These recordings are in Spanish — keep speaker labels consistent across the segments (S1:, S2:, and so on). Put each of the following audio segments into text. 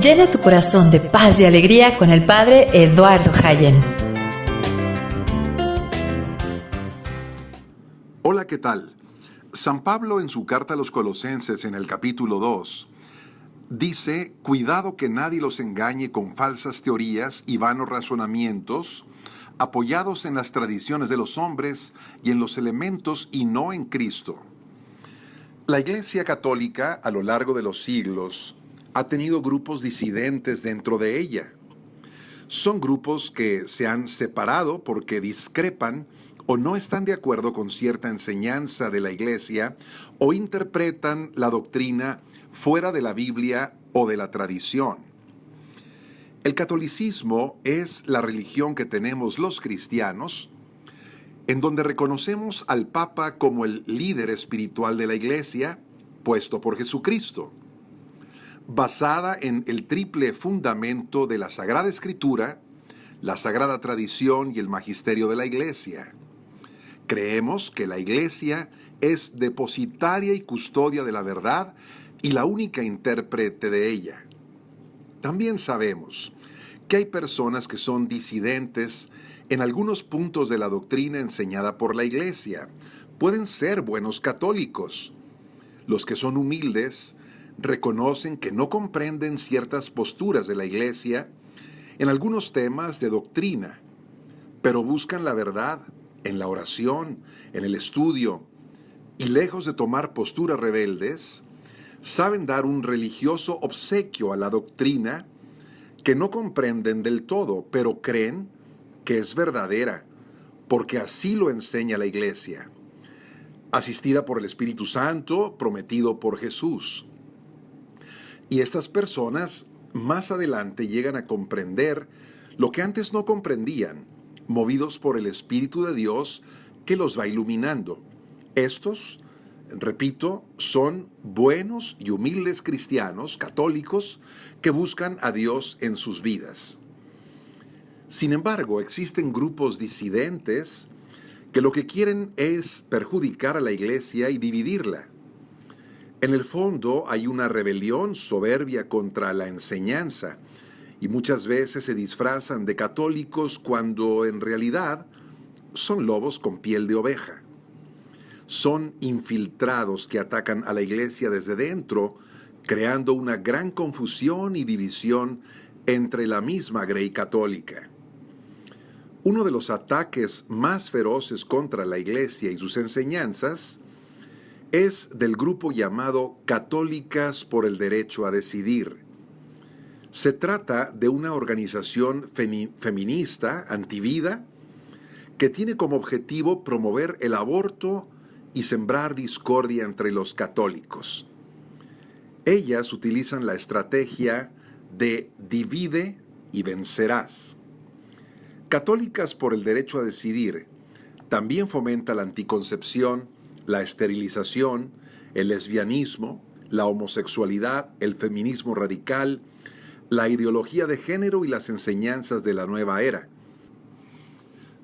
S1: Llena tu corazón de paz y alegría con el Padre Eduardo Hayen.
S2: Hola, ¿qué tal? San Pablo en su carta a los Colosenses en el capítulo 2 dice: cuidado que nadie los engañe con falsas teorías y vanos razonamientos, apoyados en las tradiciones de los hombres y en los elementos y no en Cristo. La Iglesia Católica a lo largo de los siglos ha tenido grupos disidentes dentro de ella. Son grupos que se han separado porque discrepan o no están de acuerdo con cierta enseñanza de la Iglesia o interpretan la doctrina fuera de la Biblia o de la tradición. El catolicismo es la religión que tenemos los cristianos, en donde reconocemos al Papa como el líder espiritual de la Iglesia, puesto por Jesucristo, basada en el triple fundamento de la Sagrada Escritura, la Sagrada Tradición y el Magisterio de la Iglesia. Creemos que la Iglesia es depositaria y custodia de la verdad y la única intérprete de ella. También sabemos que hay personas que son disidentes en algunos puntos de la doctrina enseñada por la Iglesia. Pueden ser buenos católicos. Los que son humildes reconocen que no comprenden ciertas posturas de la Iglesia en algunos temas de doctrina, pero buscan la verdad en la oración, en el estudio, y lejos de tomar posturas rebeldes, saben dar un religioso obsequio a la doctrina que no comprenden del todo, pero creen que es verdadera, porque así lo enseña la Iglesia, asistida por el Espíritu Santo, prometido por Jesús. Y estas personas más adelante llegan a comprender lo que antes no comprendían, movidos por el Espíritu de Dios que los va iluminando. Estos, repito, son buenos y humildes cristianos católicos que buscan a Dios en sus vidas. Sin embargo, existen grupos disidentes que lo que quieren es perjudicar a la Iglesia y dividirla. En el fondo hay una rebelión soberbia contra la enseñanza y muchas veces se disfrazan de católicos cuando en realidad son lobos con piel de oveja. Son infiltrados que atacan a la Iglesia desde dentro, creando una gran confusión y división entre la misma Grey católica. Uno de los ataques más feroces contra la Iglesia y sus enseñanzas es del grupo llamado Católicas por el Derecho a Decidir. Se trata de una organización feminista, antivida, que tiene como objetivo promover el aborto y sembrar discordia entre los católicos. Ellas utilizan la estrategia de divide y vencerás. Católicas por el Derecho a Decidir también fomenta la anticoncepción, la esterilización, el lesbianismo, la homosexualidad, el feminismo radical, la ideología de género y las enseñanzas de la nueva era.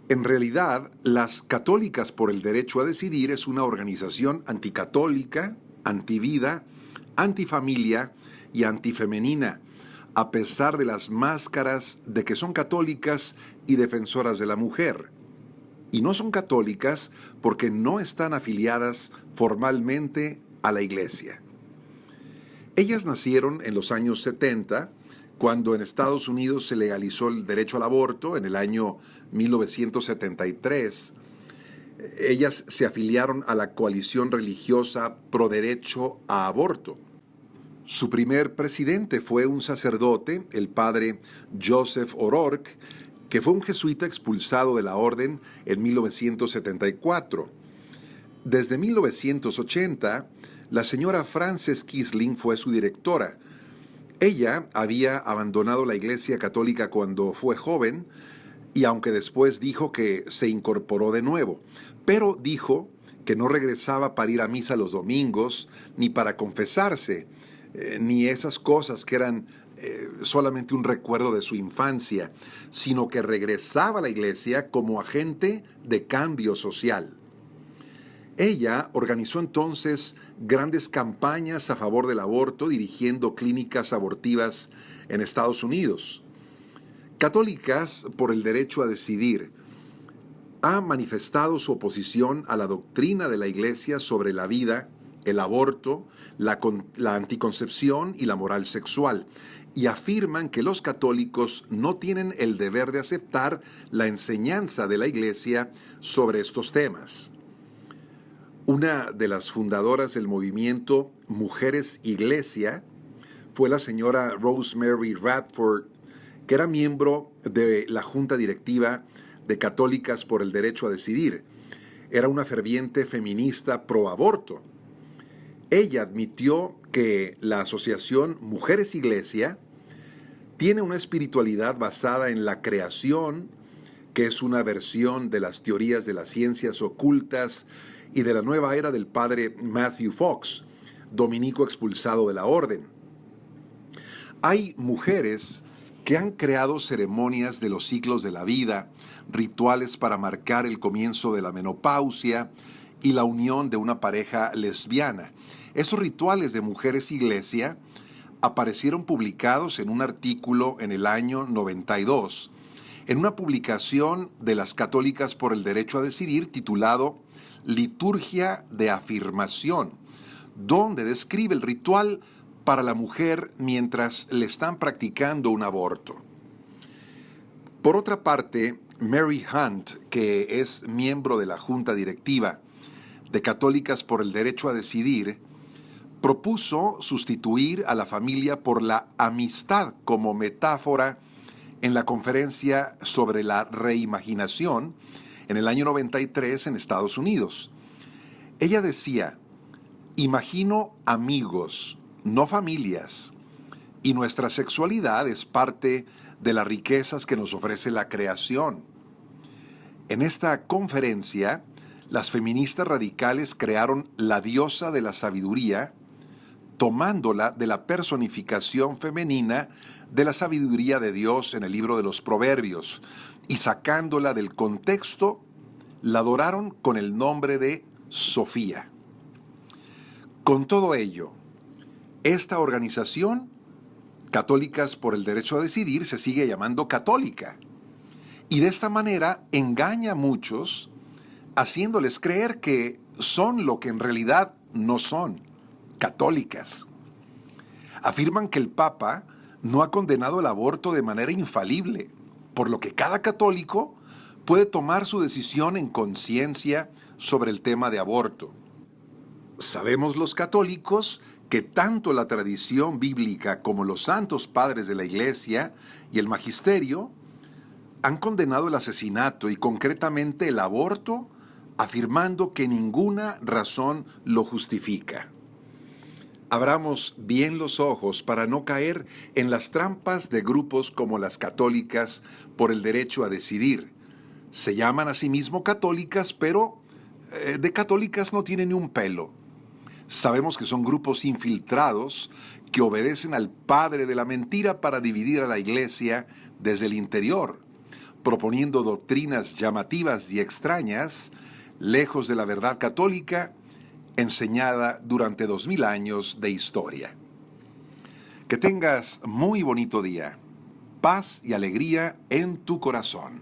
S2: En realidad, las Católicas por el Derecho a Decidir es una organización anticatólica, antivida, antifamilia y antifemenina, a pesar de las máscaras de que son católicas y defensoras de la mujer. Y no son católicas porque no están afiliadas formalmente a la Iglesia. Ellas nacieron en los años 70, cuando en Estados Unidos se legalizó el derecho al aborto en el año 1973. Ellas se afiliaron a la coalición religiosa Pro Derecho a Aborto. Su primer presidente fue un sacerdote, el padre Joseph O'Rourke, que fue un jesuita expulsado de la orden en 1974. Desde 1980, la señora Frances Kisling fue su directora. Ella había abandonado la Iglesia Católica cuando fue joven, y aunque después dijo que se incorporó de nuevo, pero dijo que no regresaba para ir a misa los domingos, ni para confesarse, ni esas cosas que eran solamente un recuerdo de su infancia, sino que regresaba a la Iglesia como agente de cambio social. Ella organizó entonces grandes campañas a favor del aborto, dirigiendo clínicas abortivas en Estados Unidos. Católicas por el Derecho a Decidir ha manifestado su oposición a la doctrina de la Iglesia sobre la vida, el aborto, la anticoncepción y la moral sexual, y afirman que los católicos no tienen el deber de aceptar la enseñanza de la Iglesia sobre estos temas. Una de las fundadoras del movimiento Mujeres Iglesia fue la señora Rosemary Radford, que era miembro de la Junta Directiva de Católicas por el Derecho a Decidir. Era una ferviente feminista pro aborto. Ella admitió que la asociación Mujeres Iglesia tiene una espiritualidad basada en la creación, que es una versión de las teorías de las ciencias ocultas y de la nueva era del padre Matthew Fox, dominico expulsado de la orden. Hay mujeres que han creado ceremonias de los ciclos de la vida, rituales para marcar el comienzo de la menopausia y la unión de una pareja lesbiana. Esos rituales de Mujeres Iglesia aparecieron publicados en un artículo en el año 92, en una publicación de las Católicas por el Derecho a Decidir titulado Liturgia de Afirmación, donde describe el ritual para la mujer mientras le están practicando un aborto. Por otra parte, Mary Hunt, que es miembro de la Junta Directiva de Católicas por el Derecho a Decidir, propuso sustituir a la familia por la amistad como metáfora en la conferencia sobre la reimaginación en el año 93 en Estados Unidos. Ella decía: imagino amigos, no familias, y nuestra sexualidad es parte de las riquezas que nos ofrece la creación. En esta conferencia, las feministas radicales crearon la diosa de la sabiduría, tomándola de la personificación femenina de la sabiduría de Dios en el libro de los Proverbios, y sacándola del contexto, la adoraron con el nombre de Sofía. Con todo ello, esta organización, Católicas por el Derecho a Decidir, se sigue llamando católica, y de esta manera engaña a muchos, haciéndoles creer que son lo que en realidad no son, católicas. Afirman que el Papa no ha condenado el aborto de manera infalible, por lo que cada católico puede tomar su decisión en conciencia sobre el tema de aborto. Sabemos los católicos que tanto la tradición bíblica como los santos padres de la Iglesia y el magisterio han condenado el asesinato y concretamente el aborto, afirmando que ninguna razón lo justifica. Abramos bien los ojos para no caer en las trampas de grupos como las Católicas por el Derecho a Decidir. Se llaman a sí mismos católicas, pero de católicas no tienen ni un pelo. Sabemos que son grupos infiltrados que obedecen al padre de la mentira para dividir a la Iglesia desde el interior, proponiendo doctrinas llamativas y extrañas, lejos de la verdad católica, enseñada durante 2000 años de historia. Que tengas muy bonito día, paz y alegría en tu corazón.